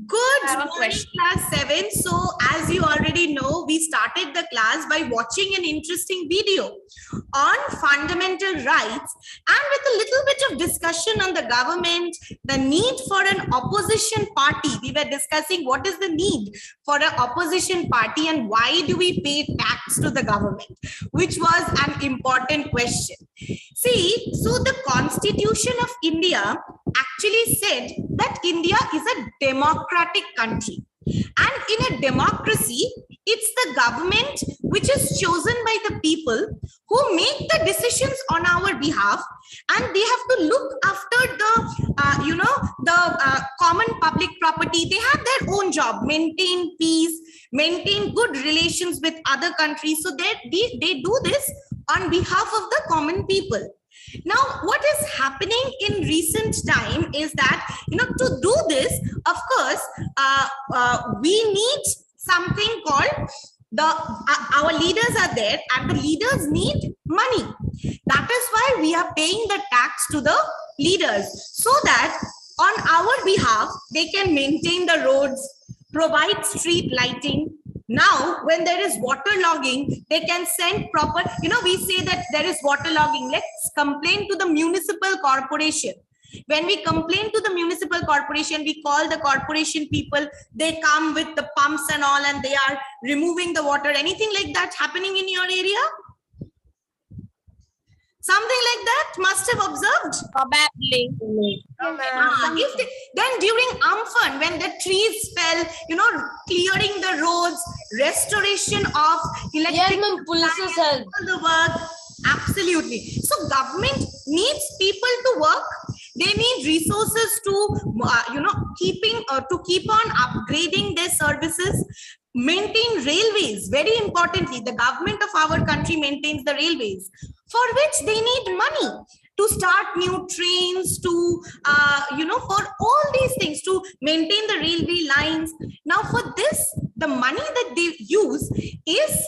Good morning, class 7. So, as you already know, we started the class by watching an interesting video on fundamental rights and with a little bit of discussion on the government, the need for an opposition party. We were discussing what is the need for an opposition party and why do we pay tax to the government, which was an important question. See, so the Constitution of India actually said that India is a democratic country. And in a democracy, it's the government which is chosen by the people who make the decisions on our behalf, and they have to look after the common public property. They have their own job, maintain peace, maintain good relations with other countries. So they do this on behalf of the common people. Now, what is happening in recent time is that, to do this, of course, we need something called our leaders are there and the leaders need money. That is why we are paying the tax to the leaders so that on our behalf, they can maintain the roads, provide street lighting. Now, when there is waterlogging, they can send proper, we say that there is waterlogging. Let's complain to the municipal corporation. When we complain to the municipal corporation, we call the corporation people, they come with the pumps and all, and they are removing the water. Anything like that happening in your area? Something like that must have observed? Probably. Then during Amphan, when the trees fell, clearing the roads, restoration of electric, police's help. all the work, absolutely. So government needs people to work. They need resources to, keep on upgrading their services. Maintain railways, very importantly, the government of our country maintains the railways, for which they need money to start new trains, to, for all these things, to maintain the railway lines. Now, for this, the money that they use is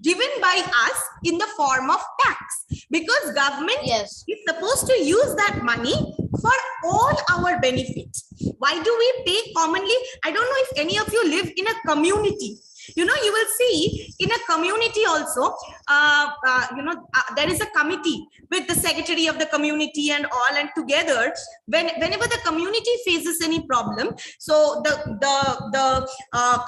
given by us in the form of tax, because government is supposed to use that money for all our benefit. Why do we pay commonly? I don't know if any of you live in a community. You will see in a community also, there is a committee with the secretary of the community and all, and together, whenever the community faces any problem, so the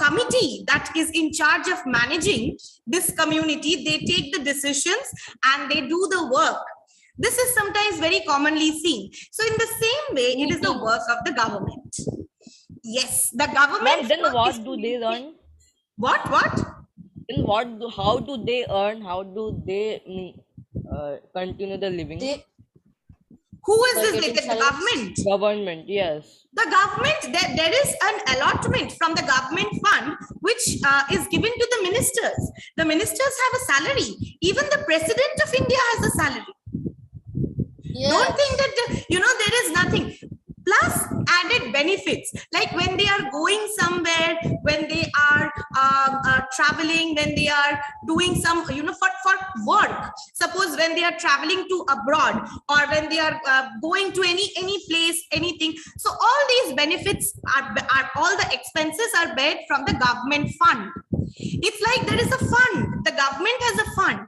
committee that is in charge of managing this community, they take the decisions and they do the work. This is sometimes very commonly seen. So in the same way, it is the work of the government. Yes, the government. Then what do they earn? What? Then how do they earn? How do they continue the living? Who is this? The government? Government, yes. The government, there is an allotment from the government fund which is given to the ministers. The ministers have a salary. Even the president of India has a salary. Yes. Don't think that, there is nothing. Plus added benefits, like when they are going somewhere, when they are traveling, when they are doing some, for work. Suppose when they are traveling to abroad, or when they are going to any place, anything. So all these benefits are all the expenses are paid from the government fund. It's like there is a fund. The government has a fund.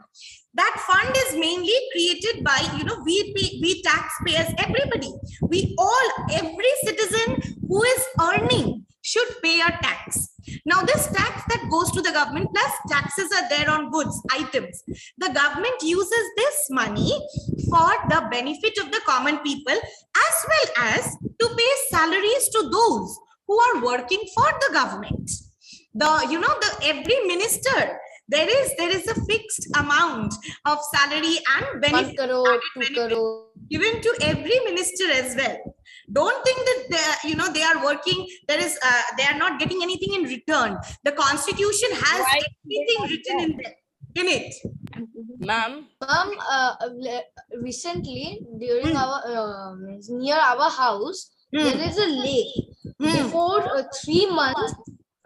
That fund is mainly created by, we taxpayers, everybody. Every citizen who is earning should pay a tax. Now, this tax that goes to the government, plus taxes are there on goods, items. The government uses this money for the benefit of the common people, as well as to pay salaries to those who are working for the government. Every minister, there is a fixed amount of salary and benefit 1 crore, 2 crore given to every minister as well. Don't think that they are working. They are not getting anything in return. The Constitution has everything written in it. Ma'am, recently during our near our house, there is a lake. Before 3 months,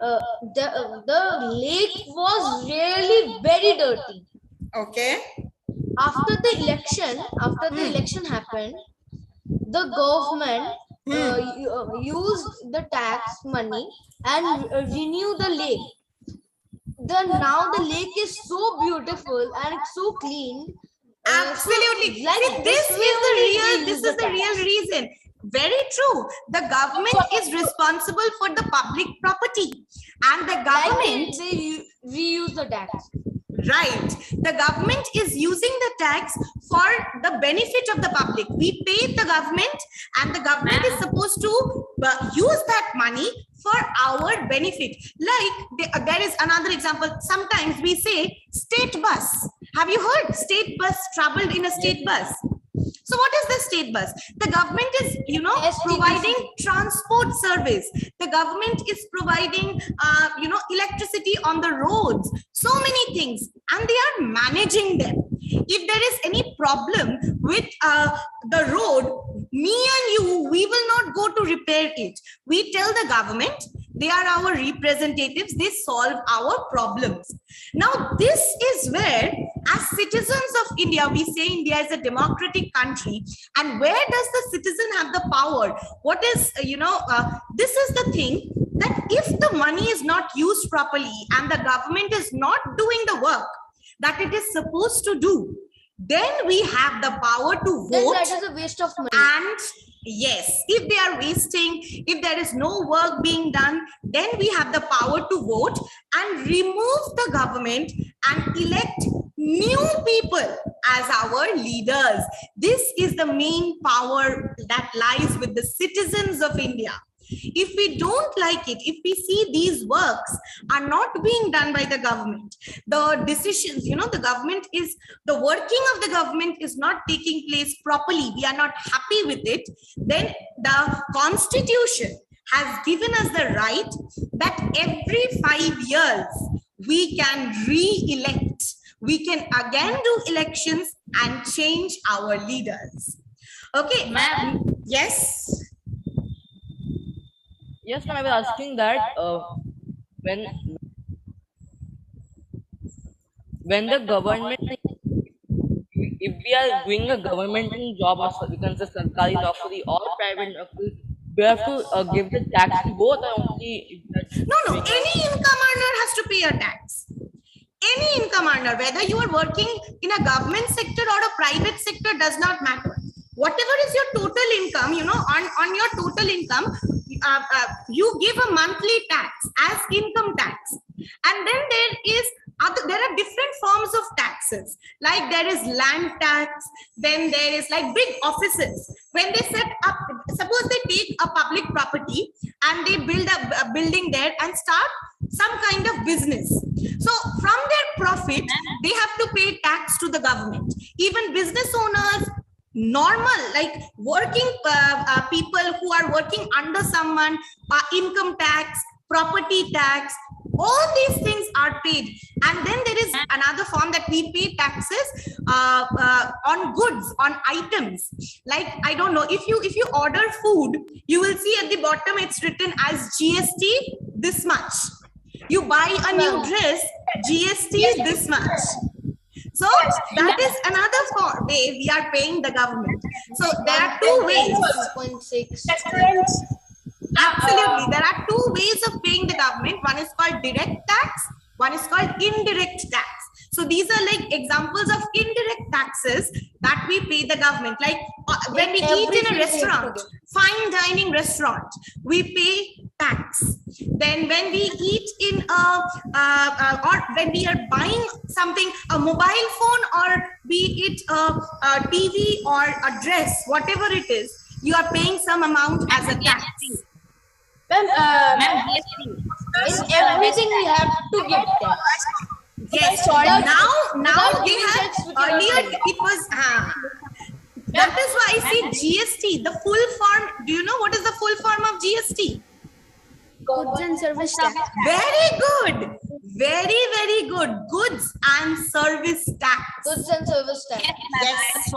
the lake was really very dirty. Okay. After the election happened, the government used the tax money and renew the lake. Now the lake is so beautiful and it's so clean. Absolutely. like See, this this is way the only real, they this use is the the real tax. reason. Very true. The government is responsible for the public property, and the Like government, they reuse the tax. right, the government is using the tax for the benefit of the public. We pay the government, and the government is supposed to use that money for our benefit. Like there is another example. Sometimes we say state bus. Have you heard state bus traveled in a state bus? So what is the state bus? The government is, STBC. providing transport service. The government is providing, electricity on the roads. So many things, and they are managing them. If there is any problem with the road, me and you, we will not go to repair it. We tell the government, they are our representatives, they solve our problems. Now, this is where, as citizens of India, we say India is a democratic country. And where does the citizen have the power? What is, this is the thing, that if the money is not used properly and the government is not doing the work that it is supposed to do, then we have the power to Then vote. that is a waste of money. And yes, if they are wasting, if there is no work being done, then we have the power to vote and remove the government and elect new people as our leaders. This is the main power that lies with the citizens of India. If we don't like it, if we see these works are not being done by the government, the decisions, the working of the government is not taking place properly, we are not happy with it, then the Constitution has given us the right that every 5 years we can re-elect. We can again do elections and change our leaders. Okay, ma'am. Yes. Yes, ma'am, I was asking that when the government, if we are doing a government job, or we can say sarkari naukri or private naukri, we have to give the tax to both, or only No, any income earner has to pay a tax. Any income earner, whether you are working in a government sector or a private sector, does not matter. Whatever is your total income, on your total income, you give a monthly tax as income tax. And then there are different forms of taxes. Like there is land tax, then there is like big offices. When they set up, suppose they take a public property and they build a building there and start some kind of business. So from their profit, they have to pay tax to the government. Even business owners, normal, like working people who are working under someone, income tax, property tax, all these things are paid. And then there is another form that we pay taxes on goods, on items. Like, I don't know, if you order food, you will see at the bottom it's written as GST this much. You buy a new dress, GST is this much. So that is another way we are paying the government. So there are two ways. 6.6. Absolutely. There are two ways of paying the government. One is called direct tax. One is called indirect tax. So these are like examples of indirect taxes that we pay the government. Like when we eat in a restaurant, fine dining restaurant, we pay tax. Then when we eat in or when we are buying something, a mobile phone, or be it a TV or a dress, whatever it is, you are paying some amount as a tax. In everything we have to give tax. Yes, now they have, earlier it was, that is why I see GST, the full form. Do you know what is the full form of GST? Goods and service tax. Very good. Very, very good. Goods and service tax. Goods and service tax. Yes.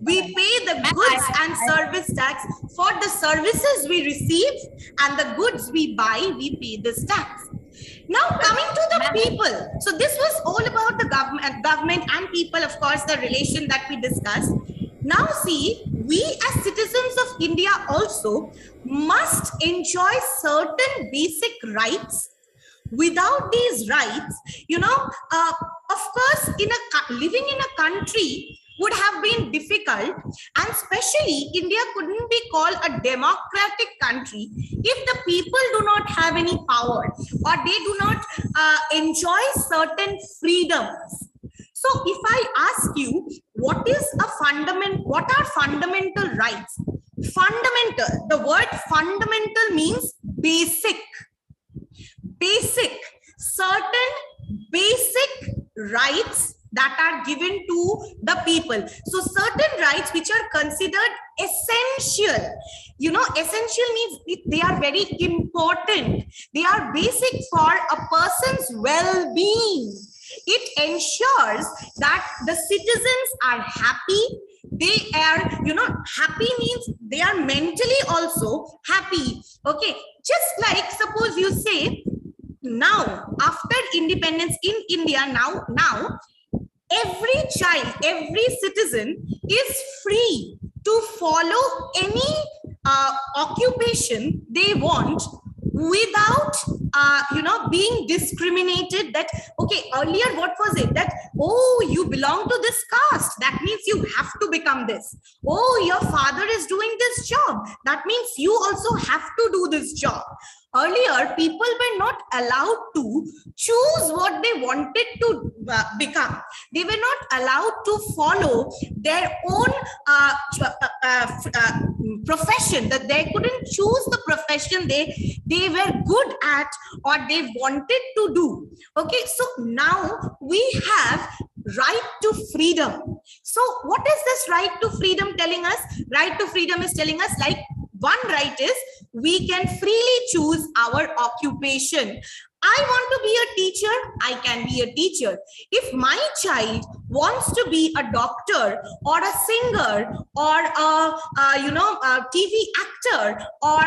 We pay the goods and service tax for the services we receive, and the goods we buy, we pay this tax. Now coming to the people. So this was all about the government and people, of course, the relation that we discussed. Now see, we as citizens of India also must enjoy certain basic rights. Without these rights, of course, living in a country would have been difficult, and especially India couldn't be called a democratic country if the people do not have any power or they do not enjoy certain freedoms. So if I ask you, what are fundamental rights? Fundamental, the word fundamental means basic, certain basic rights that are given to the people. So certain rights which are considered essential. Essential means they are very important. They are basic for a person's well-being. It ensures that the citizens are happy. They are, happy means they are mentally also happy. Okay, just like suppose you say, now after independence in India, now every child, every citizen is free to follow any occupation they want without being discriminated. That okay, earlier what was it, that oh, you belong to this caste, that means you have to become this. Oh, your father is doing this job, that means you also have to do this job. Earlier, people were not allowed to choose what they wanted to become. They were not allowed to follow their own profession, that they couldn't choose the profession they were good at or they wanted to do. Okay, so now we have right to freedom. So what is this right to freedom telling us? Right to freedom is telling us, like, one right is we can freely choose our occupation. I want to be a teacher, I can be a teacher. If my child wants to be a doctor or a singer or a TV actor or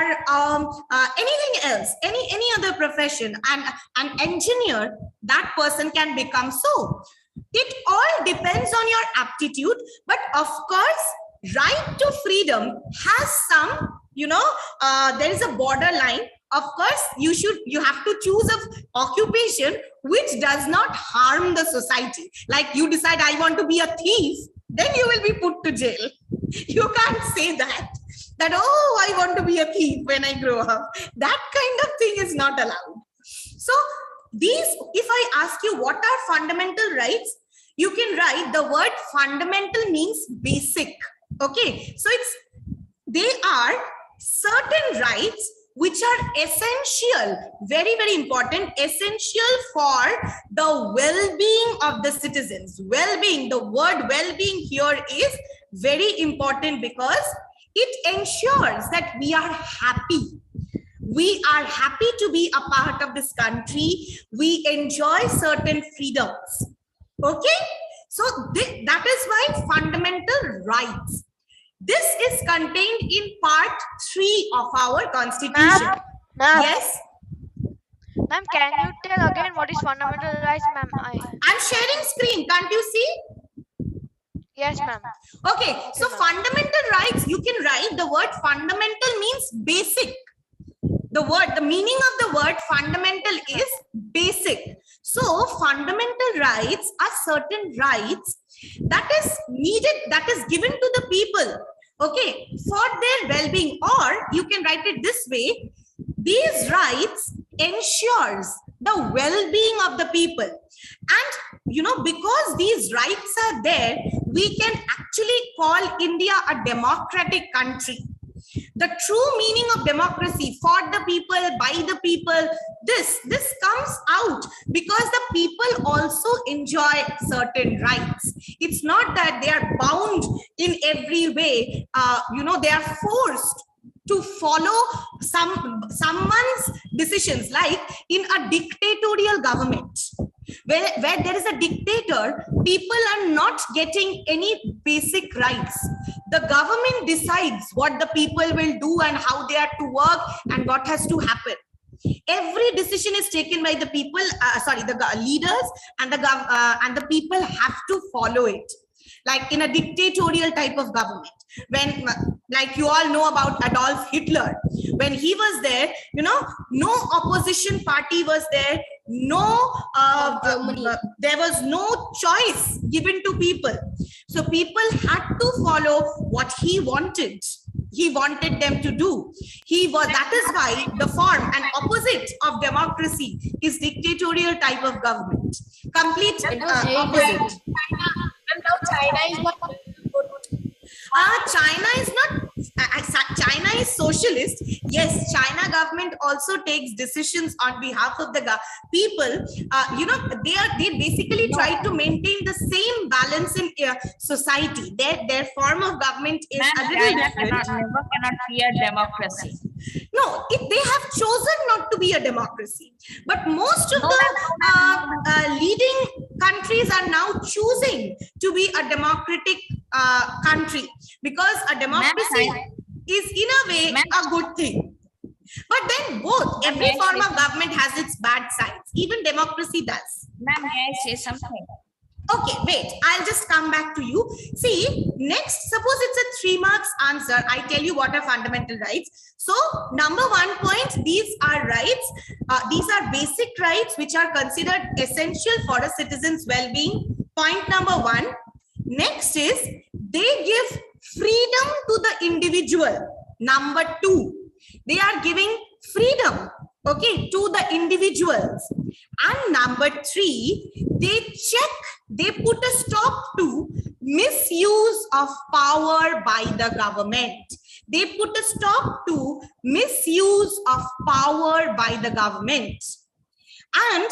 anything else, any other profession, and an engineer, that person can become so. It all depends on your aptitude, but of course, right to freedom has some, there is a borderline. Of course, you have to choose an occupation which does not harm the society. Like you decide, I want to be a thief, then you will be put to jail. You can't say that, oh, I want to be a thief when I grow up. That kind of thing is not allowed. So these, if I ask you what are fundamental rights, you can write the word fundamental means basic. Okay, so they are certain rights which are essential, very, very important, essential for the well-being of the citizens. Well-being, the word well-being here is very important because it ensures that we are happy. We are happy to be a part of this country. We enjoy certain freedoms. Okay, so that is why fundamental rights. This is contained in part 3 of our constitution. Ma'am. Yes. Ma'am, can you tell again what is fundamental rights, ma'am? I'm sharing screen. Can't you see? Yes, ma'am. Okay. So fundamental rights, you can write the word fundamental means basic. The meaning of the word fundamental is basic. So fundamental rights are certain rights that is needed, that is given to the people, okay, for their well-being. Or you can write it this way: these rights ensures the well-being of the people. And because these rights are there, we can actually call India a democratic country. The true meaning of democracy, for the people, by the people, this comes out because the people also enjoy certain rights. It's not that they are bound in every way. They are forced to follow someone's decisions, like in a dictatorial government. Where there is a dictator, people are not getting any basic rights. The government decides what the people will do and how they are to work and what has to happen. Every decision is taken by the people, the leaders, and the people have to follow it. like in a dictatorial type of government. When, like you all know about Adolf Hitler, when he was there, no opposition party was there, there was no choice given to people. So people had to follow what he wanted. He wanted them to do. That is why the form and opposite of democracy is dictatorial type of government. Complete opposite. And now China is not. China is not. China is socialist. Yes, China government also takes decisions on behalf of the people. They basically try to maintain the same balance in society. Their form of government is a little different. Cannot be a democracy. No, they have chosen not to be a democracy. But most of the leading countries are now choosing to be a democratic country, because a democracy is in a way a good thing. But then every form of government has its bad sides. Even democracy does. Ma'am, may I say something? Okay, wait, I'll just come back to you. See, next, suppose it's a 3 marks answer. I tell you what are fundamental rights. So, number 1 point, these are rights. These are basic rights which are considered essential for a citizen's well-being. Point number 1. Next is, they give freedom to the individual. Number 2, they are giving freedom, okay, to the individuals. And number 3, they put a stop to misuse of power by the government. They put a stop to misuse of power by the government. And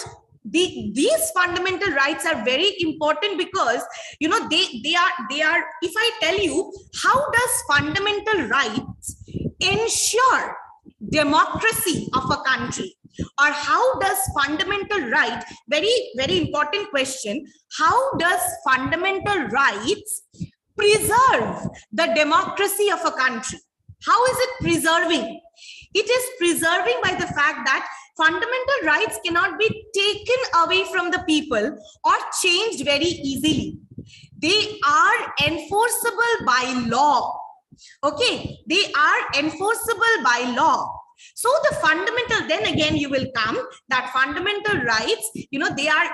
these fundamental rights are very important because, they are, if I tell you, how does fundamental rights ensure democracy of a country? Or how does fundamental right, very, very important question, how does fundamental rights preserve the democracy of a country? How is it preserving? It is preserving by the fact that fundamental rights cannot be taken away from the people or changed very easily. They are enforceable by law. Okay, they are enforceable by law. So the fundamental, then again you will come that fundamental rights, they are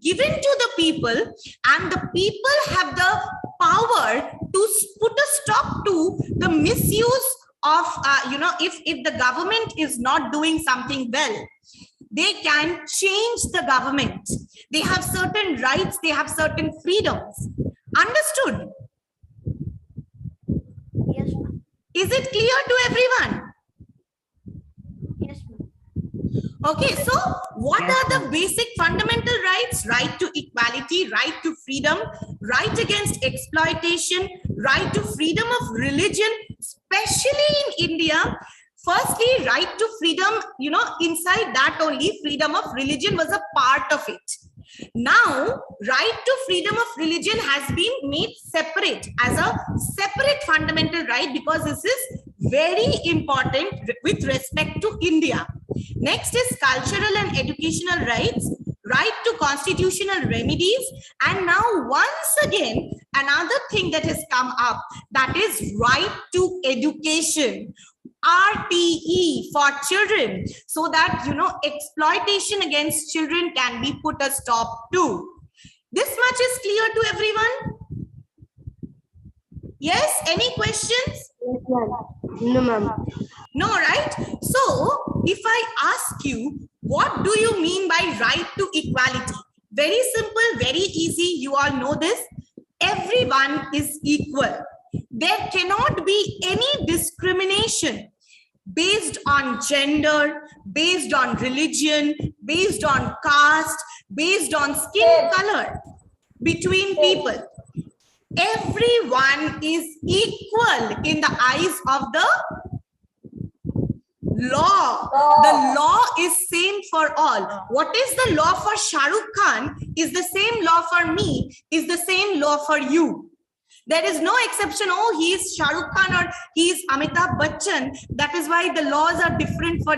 given to the people, and the people have the power to put a stop to the misuse of, if the government is not doing something well, they can change the government. They have certain rights, they have certain freedoms. Understood? Yes, ma'am. Is it clear to everyone? Yes, ma'am. Okay, so what are the basic fundamental rights? Right to equality, right to freedom, right against exploitation, right to freedom of religion, especially in India. Firstly, right to freedom, inside that only freedom of religion was a part of it. Now, right to freedom of religion has been made separate as a separate fundamental right, because this is very important with respect to India. Next is cultural and educational rights, right to constitutional remedies, and now once again another thing that has come up, that is right to education, RTE for children, so that exploitation against children can be put a stop to. This much is clear to everyone? Yes, any questions? No, ma'am. No, right? So, if I ask you, what do you mean by right to equality? Very simple, very easy. You all know this. Everyone is equal. There cannot be any discrimination based on gender, based on religion, based on caste, based on skin color between people. Everyone is equal in the eyes of the law. The law is same for all. What is the law for Shah Rukh Khan is the same law for me, is the same law for you. There is no exception. Oh, he is Shah Rukh Khan or he is Amitabh Bachchan. That is why the laws are different for